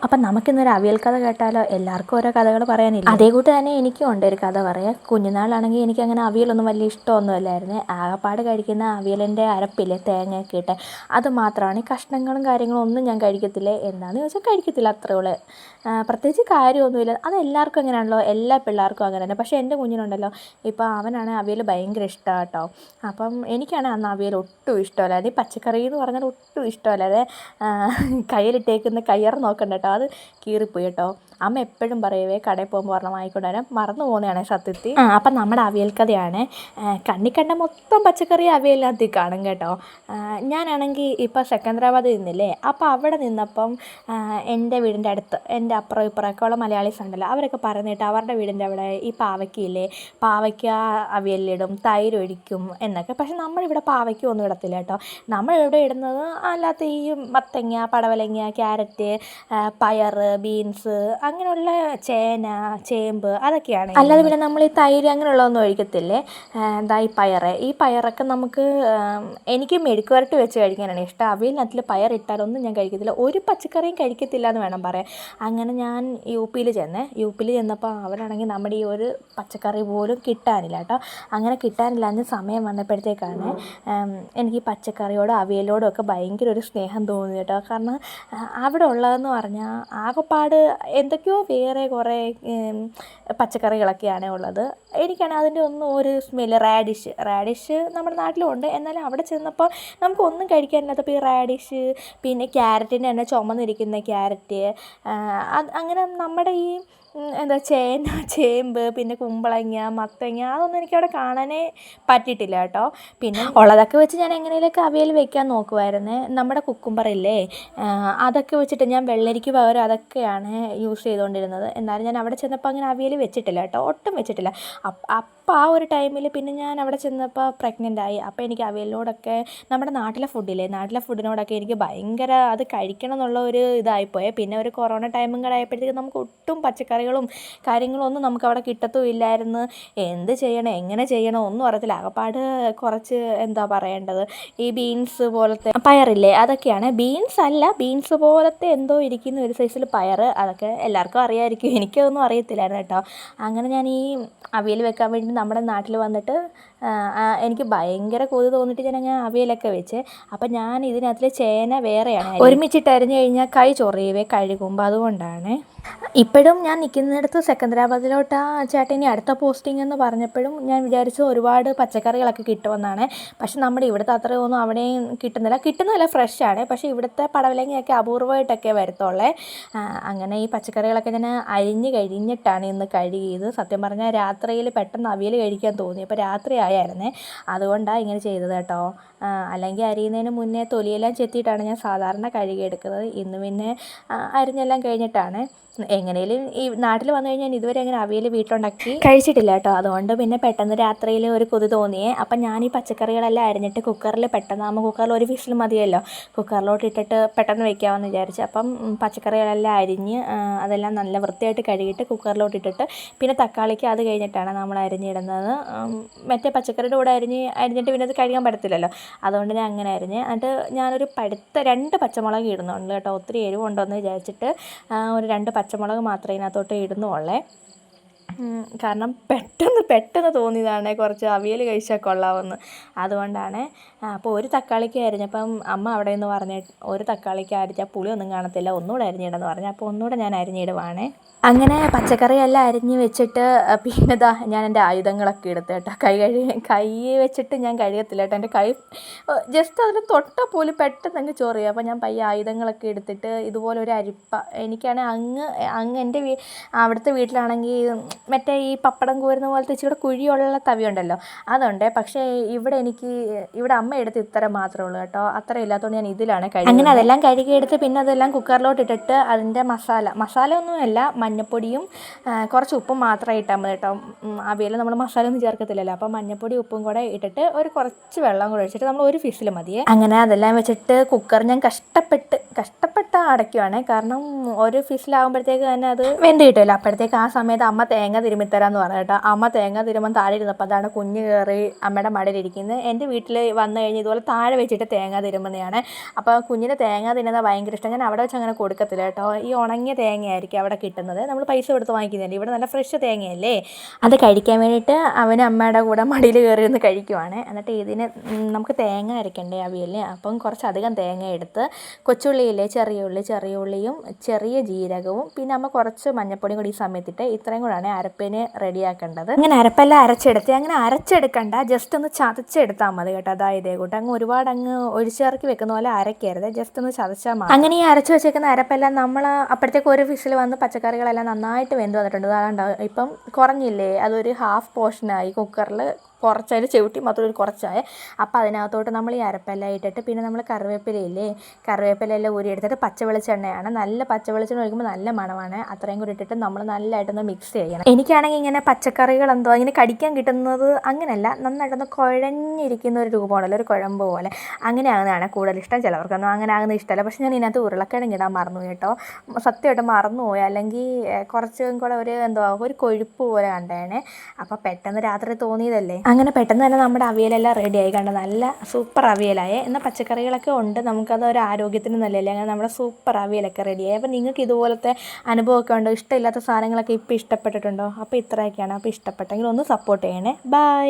അപ്പം നമുക്കിന്നൊരു അവിയൽ കഥ കേട്ടാലോ? എല്ലാവർക്കും ഓരോ കഥകൾ പറയാനില്ല. അതേ കൂട്ട് തന്നെ എനിക്കും ഉണ്ട് ഒരു കഥ പറയാം. കുഞ്ഞുനാളാണെങ്കിൽ എനിക്കങ്ങനെ അവിയലൊന്നും വലിയ ഇഷ്ടമൊന്നുമല്ലായിരുന്നു. ആകപ്പാട് കഴിക്കുന്ന അവിയലിൻ്റെ അരപ്പില്ലേ, തേങ്ങയൊക്കെ ഇട്ട്, അത് മാത്രമാണ്. ഈ കഷ്ണങ്ങളും കാര്യങ്ങളും ഒന്നും ഞാൻ കഴിക്കത്തില്ല. എന്താണെന്ന് ചോദിച്ചാൽ കഴിക്കത്തില്ല, അത്രേ ഉള്ളൂ. പ്രത്യേകിച്ച് കാര്യമൊന്നുമില്ല. അത് എല്ലാവർക്കും അങ്ങനെയാണല്ലോ, എല്ലാ പിള്ളേർക്കും അങ്ങനെ തന്നെ. പക്ഷേ എൻ്റെ കുഞ്ഞിനുണ്ടല്ലോ, ഇപ്പോൾ അവനാണെങ്കിൽ അവിയൽ ഭയങ്കര ഇഷ്ടമാണ് കേട്ടോ. അപ്പം എനിക്കാണെങ്കിൽ അന്ന് അവിയൽ ഒട്ടും ഇഷ്ടമല്ലാതെ, ഈ പച്ചക്കറി എന്ന് പറഞ്ഞാൽ ഒട്ടും ഇഷ്ടമല്ലാതെ, കയ്യിലിട്ടേക്കുന്ന കയ്യർ നോക്കണ്ട കേട്ടോ, അത് കീറിപ്പോയി കേട്ടോ. അമ്മ എപ്പോഴും പറയുവേ, കടയിൽ പോകുമ്പോൾ ഒരെണ്ണം വാങ്ങിക്കൊണ്ട് വരാൻ, മറന്നു പോകുന്നതാണ് സത്യത്തിൽ. അപ്പം നമ്മുടെ അവിയൽ കഥയാണ്. കണ്ണിക്കണ്ട മൊത്തം പച്ചക്കറി അവിയലിനകത്ത് കാണും കേട്ടോ. ഞാനാണെങ്കിൽ ഇപ്പോൾ സെക്കന്ദരാബാദിൽ നിന്നില്ലേ, അപ്പോൾ അവിടെ നിന്നപ്പം എൻ്റെ വീടിൻ്റെ അടുത്ത്, എൻ്റെ അപ്പുറം ഇപ്പുറമൊക്കെ ഉള്ള മലയാളീസ് ഉണ്ടല്ലോ, അവരൊക്കെ പറഞ്ഞിട്ട് അവരുടെ വീടിൻ്റെ അവിടെ ഈ പാവയ്ക്കയില്ലേ, പാവയ്ക്ക അവിയലിലിടും, തൈര് ഒഴിക്കും എന്നൊക്കെ. പക്ഷെ നമ്മളിവിടെ പാവയ്ക്ക ഒന്നും ഇടത്തില്ല കേട്ടോ. നമ്മളിവിടെ ഇടുന്നത് അല്ലാത്ത ഈ മത്തങ്ങ, പടവലങ്ങ, ക്യാരറ്റ്, പയർ, ബീൻസ്, അങ്ങനെയുള്ള ചേന, ചേമ്പ്, അതൊക്കെയാണ്. അല്ലാതെ പിന്നെ നമ്മൾ ഈ തൈര് അങ്ങനെയുള്ളതൊന്നും ഒഴിക്കത്തില്ലേ. എന്താ ഈ പയറൊക്കെ നമുക്ക്, എനിക്ക് മെഴുക്ക് വരട്ടി വെച്ച് കഴിക്കാനാണ് ഇഷ്ടം. അവിയലിനകത്തിൽ പയറിട്ടാലൊന്നും ഞാൻ കഴിക്കത്തില്ല, ഒരു പച്ചക്കറിയും കഴിക്കത്തില്ല എന്ന് വേണം പറയാൻ. അങ്ങനെ ഞാൻ യു പിയിൽ ചെന്നപ്പോൾ അവരാണെങ്കിൽ നമ്മുടെ ഈ ഒരു പച്ചക്കറി പോലും കിട്ടാനില്ല കേട്ടോ. അങ്ങനെ കിട്ടാനില്ലാഞ്ഞ സമയം വന്നപ്പോഴത്തേക്കാണ് എനിക്ക് പച്ചക്കറിയോടും അവിയലോടും ഒക്കെ ഭയങ്കര ഒരു സ്നേഹം തോന്നി കേട്ടോ. കാരണം അവിടെ ഉള്ളതെന്ന് പറഞ്ഞാൽ ആകെപ്പാട് എന്തൊക്കെയോ വേറെ കുറേ പച്ചക്കറികളൊക്കെയാണ് ഉള്ളത്. എനിക്കാണെങ്കിൽ അതിൻ്റെ ഒന്നും ഒരു സ്മെല്ല്, റാഡിഷ് നമ്മുടെ നാട്ടിലും ഉണ്ട്, എന്നാലും അവിടെ ചെന്നപ്പോൾ നമുക്കൊന്നും കഴിക്കാനില്ലാത്തപ്പോൾ ഈ റാഡിഷ്, പിന്നെ ക്യാരറ്റിൻ്റെ തന്നെ ചുമന്നിരിക്കുന്ന ക്യാരറ്റ്, അങ്ങനെ നമ്മുടെ ഈ എന്താ ചേന, ചേമ്പ്, പിന്നെ കുമ്പളങ്ങ, മത്തങ്ങ, അതൊന്നും എനിക്കവിടെ കാണാനേ പറ്റിയിട്ടില്ല കേട്ടോ. പിന്നെ ഉള്ളതൊക്കെ വെച്ച് ഞാൻ എങ്ങനെയൊക്കെ അവിയൽ വെക്കാൻ നോക്കുമായിരുന്നു. നമ്മുടെ കുക്കുംബറില്ലേ, അതൊക്കെ വെച്ചിട്ട് ഞാൻ വെള്ളരിക്ക് പകരം അതൊക്കെയാണ് യൂസ് ചെയ്തുകൊണ്ടിരുന്നത്. എന്നാലും ഞാൻ അവിടെ ചെന്നപ്പോൾ അങ്ങനെ അവിയൽ വെച്ചിട്ടില്ല കേട്ടോ, ഒട്ടും വെച്ചിട്ടില്ല. അപ്പോൾ ആ ഒരു ടൈമിൽ പിന്നെ ഞാൻ അവിടെ ചെന്നപ്പോൾ പ്രഗ്നൻ്റായി. അപ്പോൾ എനിക്ക് അവിയലിനോടൊക്കെ, നമ്മുടെ നാട്ടിലെ ഫുഡിനോടൊക്കെ എനിക്ക് ഭയങ്കര അത് കഴിക്കണം എന്നുള്ള ഒരു ഇതായിപ്പോയേ. പിന്നെ ഒരു കൊറോണ ടൈമും കൂടെ ആയപ്പോഴത്തേക്ക് നമുക്ക് ഒട്ടും പച്ചക്കറികളും കാര്യങ്ങളും ഒന്നും നമുക്ക് അവിടെ കിട്ടത്തുമില്ലായിരുന്നു. എന്ത് ചെയ്യണം, എങ്ങനെ ചെയ്യണം ഒന്നും അറിയത്തില്ല. ആകപ്പാട് കുറച്ച് എന്താ പറയേണ്ടത്, ഈ ബീൻസ് പോലത്തെ പയറില്ലേ, അതൊക്കെയാണ്. ബീൻസ് പോലത്തെ എന്തോ ഇരിക്കുന്ന ഒരു സൈസിൽ പയർ, അതൊക്കെ എല്ലാവർക്കും അറിയാമായിരിക്കും, എനിക്കതൊന്നും അറിയത്തില്ലായിരുന്നു കേട്ടോ. അങ്ങനെ ഞാൻ ഈ അവിയൽ വെക്കാൻ വേണ്ടി നമ്മുടെ നാട്ടിൽ വന്നിട്ട് എനിക്ക് ഭയങ്കര കൊതി തോന്നിയിട്ട് ഞാൻ അവിയലൊക്കെ വെച്ച്. അപ്പം ഞാൻ ഇതിനകത്തിൽ ചേന വേറെയാണ്, ഒരുമിച്ചിട്ട് അരിഞ്ഞു കഴിഞ്ഞാൽ കൈ ചൊറിയുവേ കഴുകുമ്പോൾ, അതുകൊണ്ടാണ്. ഇപ്പോഴും ഞാൻ നിൽക്കുന്നിടത്ത് സെക്കന്ദരാബാദിലോട്ട് ആ ചേട്ടൻ ഇനി അടുത്ത പോസ്റ്റിംഗ് എന്ന് പറഞ്ഞപ്പോഴും ഞാൻ വിചാരിച്ചു ഒരുപാട് പച്ചക്കറികളൊക്കെ കിട്ടുമെന്നാണ്. പക്ഷെ നമ്മുടെ ഇവിടുത്തെ അത്രയൊന്നും അവിടെയും കിട്ടുന്നില്ല, ഫ്രഷാണ്. പക്ഷേ ഇവിടുത്തെ പടവലങ്ങയൊക്കെ അപൂർവമായിട്ടൊക്കെ വരത്തുള്ളേ. അങ്ങനെ ഈ പച്ചക്കറികളൊക്കെ ഞാൻ അരിഞ്ഞ് കഴിഞ്ഞിട്ടാണ് ഇന്ന് കഴുകിയത്. സത്യം പറഞ്ഞാൽ രാത്രിയിൽ പെട്ടെന്ന് അവിയൽ കഴിക്കാൻ തോന്നി, അപ്പോൾ രാത്രി ആയായിരുന്നേ, അതുകൊണ്ടാണ് ഇങ്ങനെ ചെയ്തത് കേട്ടോ. അല്ലെങ്കിൽ അരിയുന്നതിന് മുന്നേ തൊലിയെല്ലാം ചെത്തിയിട്ടാണ് ഞാൻ സാധാരണ കഴുകിയെടുക്കുന്നത്. ഇന്ന് പിന്നെ അരിഞ്ഞെല്ലാം കഴിഞ്ഞിട്ടാണ്. എങ്ങനെയും ഈ നാട്ടിൽ വന്നു കഴിഞ്ഞാൽ ഇതുവരെ അങ്ങനെ അവിയൽ വീട്ടിലുണ്ടാക്കി കഴിച്ചിട്ടില്ല കേട്ടോ. അതുകൊണ്ട് പിന്നെ പെട്ടെന്ന് രാത്രിയിൽ ഒരു കൊതി തോന്നിയേ. അപ്പം ഞാൻ ഈ പച്ചക്കറികളെല്ലാം അരിഞ്ഞിട്ട് കുക്കറിൽ പെട്ടെന്നാകുമ്പോൾ, കുക്കറിൽ ഒരു വിസിൽ മതിയല്ലോ, കുക്കറിലോട്ട് ഇട്ടിട്ട് പെട്ടെന്ന് വെക്കാമെന്ന് വിചാരിച്ചു. അപ്പം പച്ചക്കറികളെല്ലാം അരിഞ്ഞ് അതെല്ലാം നല്ല വൃത്തിയായിട്ട് കഴുകിയിട്ട് കുക്കറിലോട്ട് ഇട്ടിട്ട്, പിന്നെ തക്കാളിക്ക് അത് കഴിഞ്ഞിട്ടാണ് നമ്മൾ അരിഞ്ഞിടുന്നത്. മറ്റേ പച്ചക്കറിയുടെ കൂടെ അരിഞ്ഞിട്ട് പിന്നെ അത് കഴുകാൻ പറ്റത്തില്ലല്ലോ, അതുകൊണ്ട് ഞാൻ അങ്ങനെ അരിഞ്ഞ്. എന്നിട്ട് ഞാനൊരു പഴുത്ത 2 പച്ചമുളക് ഇടുന്നുണ്ട് കേട്ടോ. ഒത്തിരി എരിവുണ്ടോ എന്ന് വിചാരിച്ചിട്ട് ഒരു 2 പച്ചമുളക് മാത്രമേ ഇതിനകത്തോട്ട് ഇടുന്നുള്ളേ. കാരണം പെട്ടെന്ന് തോന്നിയതാണ് കുറച്ച് അവിയൽ കഴിച്ചാൽ കൊള്ളാമെന്ന്, അതുകൊണ്ടാണ്. അപ്പോൾ ഒരു തക്കാളിക്ക് അരിഞ്ഞപ്പം അമ്മ അവിടെ നിന്ന് പറഞ്ഞ്, ഒരു തക്കാളിക്ക് അരിഞ്ഞാൽ പുളിയൊന്നും കാണത്തില്ല, ഒന്നുകൂടെ അരിഞ്ഞിടുമെന്ന് പറഞ്ഞു. അപ്പോൾ ഒന്നുകൂടെ ഞാൻ അരിഞ്ഞിടുവാണേ. അങ്ങനെ പച്ചക്കറിയെല്ലാം അരിഞ്ഞ് വെച്ചിട്ട് പിന്നെ ഞാൻ എൻ്റെ ആയുധങ്ങളൊക്കെ എടുത്ത് കേട്ടോ. കൈ വെച്ചിട്ട് ഞാൻ കഴുകത്തില്ല കേട്ടോ. എൻ്റെ കൈ ജസ്റ്റ് അതിൽ തൊട്ടാൽ പോലും പെട്ടെന്ന് അങ്ങ് ചൊറിയും. അപ്പോൾ ഞാൻ പയ്യെ ആയുധങ്ങളൊക്കെ എടുത്തിട്ട് ഇതുപോലെ ഒരു അരിപ്പ, എനിക്കാണെങ്കിൽ അങ്ങ് എൻ്റെ അവിടുത്തെ വീട്ടിലാണെങ്കിൽ മറ്റേ ഈ പപ്പടം കോരുന്ന പോലത്തെ ഇച്ചിരി കുഴിയുള്ള തവിയുണ്ടല്ലോ, അതുണ്ട്. പക്ഷേ ഇവിടെ അമ്മ എടുത്ത് ഇത്ര മാത്രമേ ഉള്ളൂ കേട്ടോ, അത്ര ഇല്ലാത്തതുകൊണ്ട് ഞാൻ ഇതിലാണ് കഴുകുന്നത്. അങ്ങനെ അതെല്ലാം കഴുകിയെടുത്ത് പിന്നെ അതെല്ലാം കുക്കറിലോട്ട് ഇട്ടിട്ട് അതിൻ്റെ മസാല ഒന്നുമല്ല, മഞ്ഞപ്പൊടിയും കുറച്ച് ഉപ്പും മാത്രം ഇട്ടാൽ മതി കേട്ടോ. അവിയൽ നമ്മൾ മസാല ഒന്നും ചേർക്കത്തില്ലല്ലോ, അപ്പോൾ മഞ്ഞപ്പൊടി ഉപ്പും കൂടെ ഇട്ടിട്ട് കുറച്ച് വെള്ളം കൂടെ ഒഴിച്ചിട്ട് നമ്മൾ ഒരു വിസിൽ മതിയേ. അങ്ങനെ അതെല്ലാം വെച്ചിട്ട് കുക്കർ ഞാൻ കഷ്ടപ്പെട്ട് അടയ്ക്കുവാണ്. കാരണം ഒരു വിസിലാകുമ്പോഴത്തേക്ക് തന്നെ അത് വെന്ത് കിട്ടുമല്ലോ. അപ്പോഴത്തേക്ക് ആ സമയത്ത് അമ്മ തേങ്ങ തിരുമ്മിത്തരാമെന്ന് പറഞ്ഞു കേട്ടോ. അമ്മ തേങ്ങ തിരുമ്മാൻ താഴെ ഇരുന്നപ്പോൾ അതാണ് കുഞ്ഞ് കയറി അമ്മയുടെ മടിയിലിരിക്കുന്നത്. എൻ്റെ വീട്ടിൽ വന്നു കഴിഞ്ഞ് ഇതുപോലെ താഴെ വെച്ചിട്ട് തേങ്ങ തിരുമ്മുന്നതാണ്. അപ്പോൾ കുഞ്ഞിന് തേങ്ങ തിന്നുന്നത് ഭയങ്കര ഇഷ്ടം. ഞാൻ അവിടെ വെച്ച് അങ്ങനെ കൊടുക്കത്തില്ല കേട്ടോ. ഈ ഉണങ്ങിയ തേങ്ങയായിരിക്കും അവിടെ കിട്ടുന്നത്, നമ്മൾ പൈസ കൊടുത്ത് വാങ്ങിക്കുന്നുണ്ട്. ഇവിടെ നല്ല ഫ്രഷ് തേങ്ങയല്ലേ, അത് കഴിക്കാൻ വേണ്ടിയിട്ട് അവൻ അമ്മയുടെ കൂടെ മടിയിൽ കയറി ഇരുന്ന് കഴിക്കുവാണ്. എന്നിട്ട് ഇതിന് നമുക്ക് തേങ്ങ അരയ്ക്കണ്ടേ അവിയലിന്, അപ്പം കുറച്ചധികം തേങ്ങ എടുത്ത് കൊച്ചുള്ളിയില്ലേ, ചെറിയ ഉള്ളിയും ചെറിയ ജീരകവും പിന്നെ അമ്മ കുറച്ച് മഞ്ഞൾപ്പൊടിയും കൂടി ഈ സമയത്തിട്ട് ഇത്രയും കൂടാണ് അരപ്പിന് റെഡിയാക്കേണ്ടത്. അങ്ങനെ അരപ്പെല്ലാം അരച്ചെടുത്ത്, അങ്ങനെ അരച്ചെടുക്കണ്ട, ജസ്റ്റ് ഒന്ന് ചതച്ചെടുത്താൽ മതി കേട്ടോ. അതായത് ഇതേ കൂട്ട് അങ്ങ് ഒരുപാട് അങ്ങ് ഒഴിച്ചിറക്കി വെക്കുന്ന പോലെ അരക്കരുത്, ജസ്റ്റ് ഒന്ന് ചതച്ചാൽ മതി. അങ്ങനെ ഈ അരച്ച് വെച്ചേക്കുന്ന അരപ്പെല്ലാം നമ്മൾ അപ്പോഴത്തേക്ക് ഒരു വിസിൽ വന്ന് പച്ചക്കറികളെല്ലാം നന്നായിട്ട് വെന്ത് വന്നിട്ടുണ്ട്. അതുകൊണ്ടാവും ഇപ്പം കുറഞ്ഞില്ലേ, അതൊരു ഹാഫ് പോർഷനായി കുക്കറിൽ കുറച്ചതിൽ ചവിട്ടി മാത്രം ഒരു കുറച്ചായ. അപ്പോൾ അതിനകത്തോട്ട് നമ്മൾ ഈ അരപ്പെല്ലാം ഇട്ടിട്ട് പിന്നെ നമ്മൾ കറിവേപ്പിലയെല്ലാം ഊരി എടുത്തിട്ട് പച്ച വെളിച്ചെണ്ണയാണ്, നല്ല പച്ച വെളിച്ചെണ്ണ ഒഴിക്കുമ്പോൾ നല്ല മണമാണ്. അത്രയും കൂടി ഇട്ടിട്ട് നമ്മൾ നല്ലതായിട്ടൊന്ന് മിക്സ് ചെയ്യണം. എനിക്കാണെങ്കിൽ ഇങ്ങനെ പച്ചക്കറികൾ എന്തോ ഇങ്ങനെ കടിക്കാൻ കിട്ടുന്നത് അങ്ങനെയല്ല, നന്നായിട്ടൊന്ന് കുഴഞ്ഞിരിക്കുന്ന ഒരു രൂപമാണല്ലോ, ഒരു കുഴമ്പ് പോലെ അങ്ങനെ ആകുന്നതാണ് കൂടുതൽ ഇഷ്ടം. ചിലവർക്കൊന്നും അങ്ങനെ ആകുന്ന ഇഷ്ടമല്ല. പക്ഷേ ഞാൻ ഇതിനകത്ത് ഉരുളക്കിഴങ്ങ് ഇടാൻ മറന്നു കേട്ടോ, സത്യമായിട്ട് മറന്നുപോയി. അല്ലെങ്കിൽ കുറച്ചും കൂടെ ഒരു കൊഴുപ്പ് പോലെ കണ്ടേനെ. അപ്പോൾ പെട്ടെന്ന് രാത്രി തോന്നിയതല്ലേ, അങ്ങനെ പെട്ടെന്ന് തന്നെ നമ്മുടെ അവിയലെല്ലാം റെഡിയായി. കണ്ട നല്ല സൂപ്പർ അവിയലായേ. എന്നാൽ പച്ചക്കറികളൊക്കെ ഉണ്ട്, നമുക്കത് ഒരു ആരോഗ്യത്തിന് നല്ലതല്ലേ. അങ്ങനെ നമ്മുടെ സൂപ്പർ അവിയലൊക്കെ റെഡിയായി. അപ്പോൾ നിങ്ങൾക്ക് ഇതുപോലത്തെ അനുഭവമൊക്കെ ഉണ്ടോ? ഇഷ്ടമില്ലാത്ത സാധനങ്ങളൊക്കെ ഇപ്പോൾ ഇഷ്ടപ്പെട്ടിട്ടുണ്ടോ? അപ്പോൾ ഇത്രയൊക്കെയാണ്. അപ്പോൾ ഇഷ്ടപ്പെട്ടെങ്കിൽ ഒന്ന് സപ്പോർട്ട് ചെയ്യണേ. ബൈ.